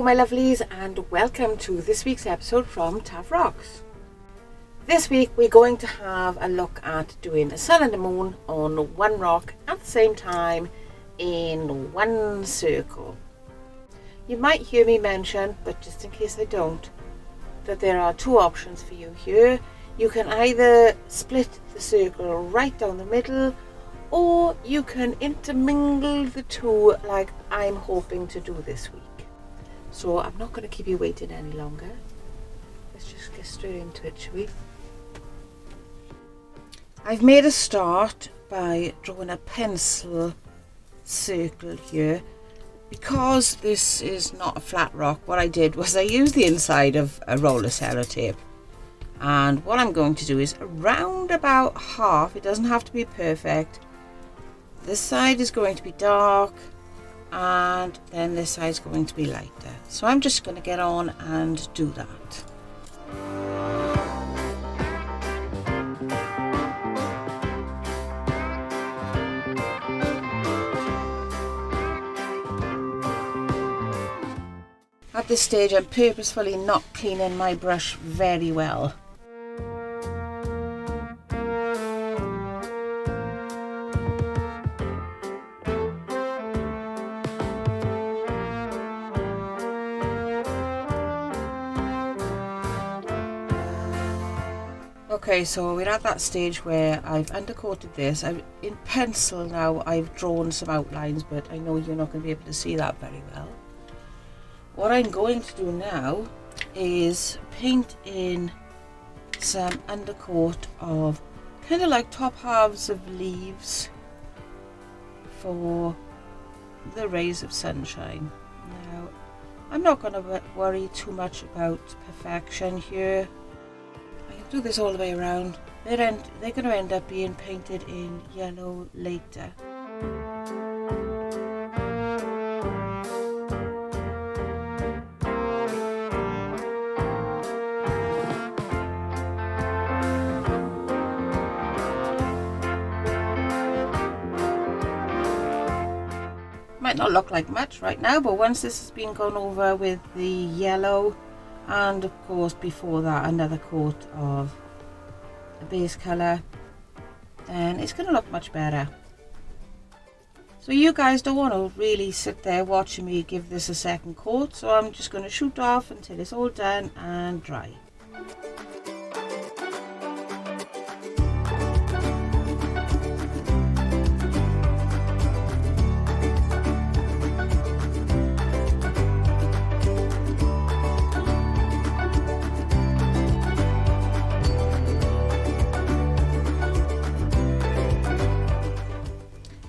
Hello my lovelies, and welcome to this week's episode from Taff Rocks. This week we're going to have a look at doing a sun and a moon on one rock at the same time in one circle. You might hear me mention, but just in case I don't, that there are two options for you here. You can either split the circle right down the middle, or you can intermingle the two like I'm hoping to do this week. So I'm not going to keep you waiting any longer. Let's just get straight into it, shall we? I've made a start by drawing a pencil circle here. Because this is not a flat rock, what I did was I used the inside of a roller sellotape. And what I'm going to do is around about half, it doesn't have to be perfect. This side is going to be dark, and then this side is going to be lighter. So I'm just going to get on and do that. At this stage I'm purposefully not cleaning my brush very well. Okay, so we're at that stage where I've undercoated this. In pencil now I've drawn some outlines, but I know you're not going to be able to see that very well. What I'm going to do now is paint in some undercoat of kind of like top halves of leaves for the rays of sunshine. Now, I'm not going to worry too much about perfection here. I can do this all the way around. They're going to end up being painted in yellow later. Might not look like much right now, but once this has been gone over with the yellow, and of course before that another coat of the base colour, then it's going to look much better. So you guys don't want to really sit there watching me give this a second coat, so I'm just going to shoot off until it's all done and dry.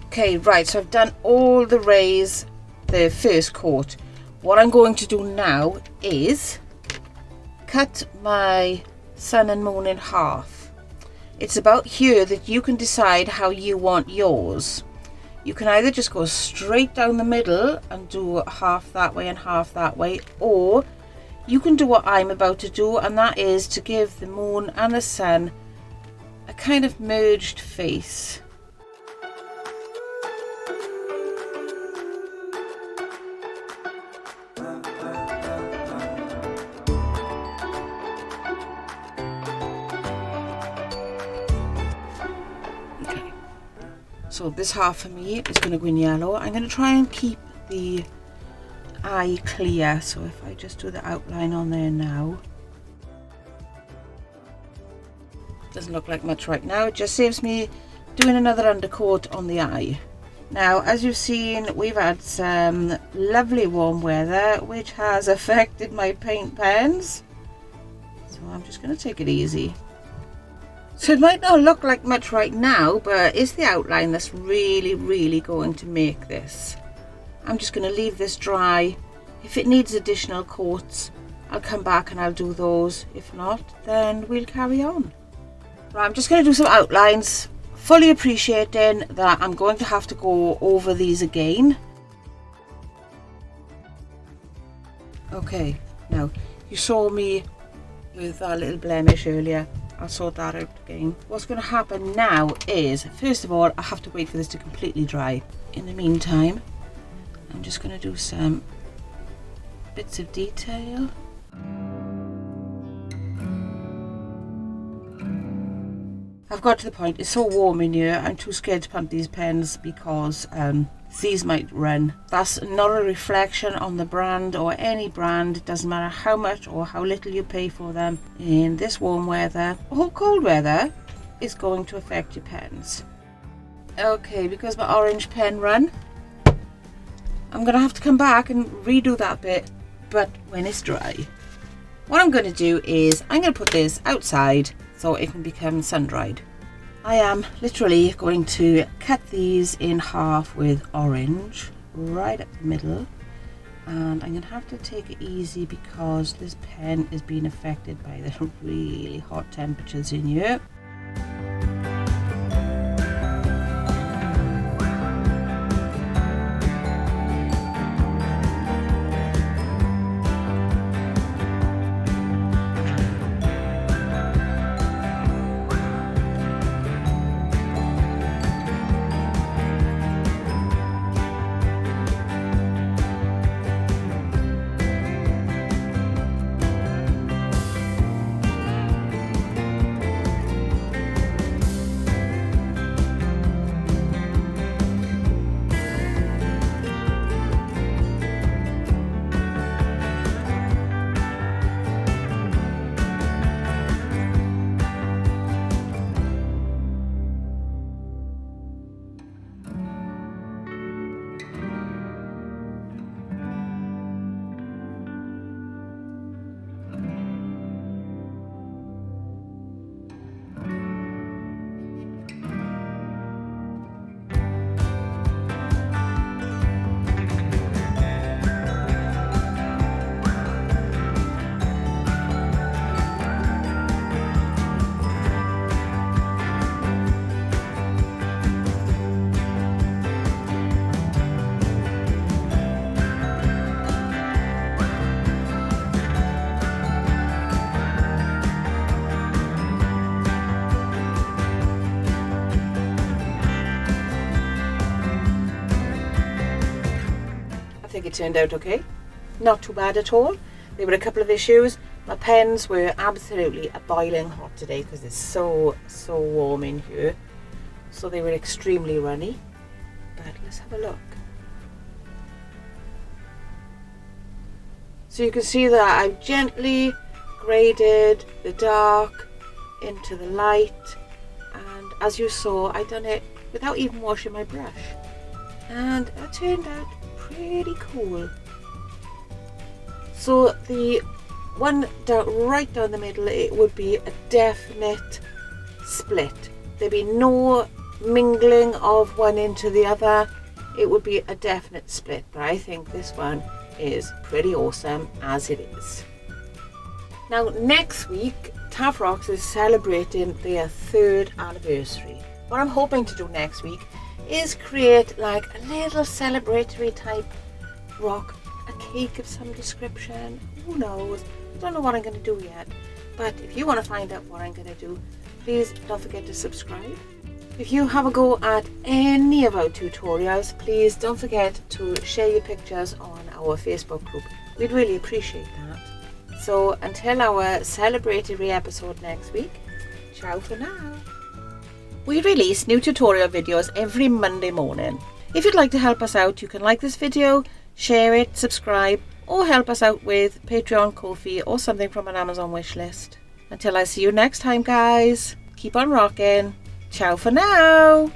Okay, right, so I've done all the rays, the first coat. What I'm going to do now is cut my sun and moon in half. It's about here that you can decide how you want yours. You can either just go straight down the middle and do half that way and half that way, or you can do what I'm about to do, and that is to give the moon and the sun a kind of merged face. So this half for me is going to go in yellow. I'm going to try and keep the eye clear. So if I just do the outline on there now. Doesn't look like much right now. It just saves me doing another undercoat on the eye. Now, as you've seen, we've had some lovely warm weather, which has affected my paint pens. So I'm just going to take it easy. So it might not look like much right now, but it's the outline that's really going to make this. I'm just going to leave this dry. If it needs additional coats, I'll come back and I'll do those. If not, then we'll carry on. Right, I'm just going to do some outlines, fully appreciating that I'm going to have to go over these again. Okay, now you saw me with that little blemish earlier. I'll sort that out again. What's going to happen now is, first of all, I have to wait for this to completely dry. In the meantime, I'm just going to do some bits of detail. I've got to the point, it's so warm in here, I'm too scared to put these pens because these might run. That's not a reflection on the brand or any brand. It doesn't matter how much or how little you pay for them. In this warm weather or cold weather, it's going to affect your pens. Okay, because my orange pen run, I'm going to have to come back and redo that bit, but when it's dry. What I'm going to do is I'm going to put this outside so it can become sun-dried. I am literally going to cut these in half with orange right up the middle, and I'm going to have to take it easy because this pen is being affected by the really hot temperatures in here. I think it turned out okay, not too bad at all. There were a couple of issues. My pens were absolutely boiling hot today because it's so warm in here, so they were extremely runny. But let's have a look. So you can see that I've gently graded the dark into the light, and as you saw, I done it without even washing my brush, and it turned out pretty cool. So the one right down the middle, it would be a definite split. There'd be no mingling of one into the other. It would be a definite split, but I think this one is pretty awesome as it is. Now next week, Taff Rocks is celebrating their 3rd anniversary. What I'm hoping to do next week is create like a little celebratory type rock, a cake of some description, who knows, I don't know what I'm going to do yet, but if you want to find out what I'm going to do, please don't forget to subscribe. If you have a go at any of our tutorials, please don't forget to share your pictures on our Facebook group. We'd really appreciate that. So until our celebratory episode next week, ciao for now. We release new tutorial videos every Monday morning. If you'd like to help us out, you can like this video, share it, subscribe, or help us out with Patreon, Ko-fi, or something from an Amazon wishlist. Until I see you next time, guys, keep on rocking. Ciao for now.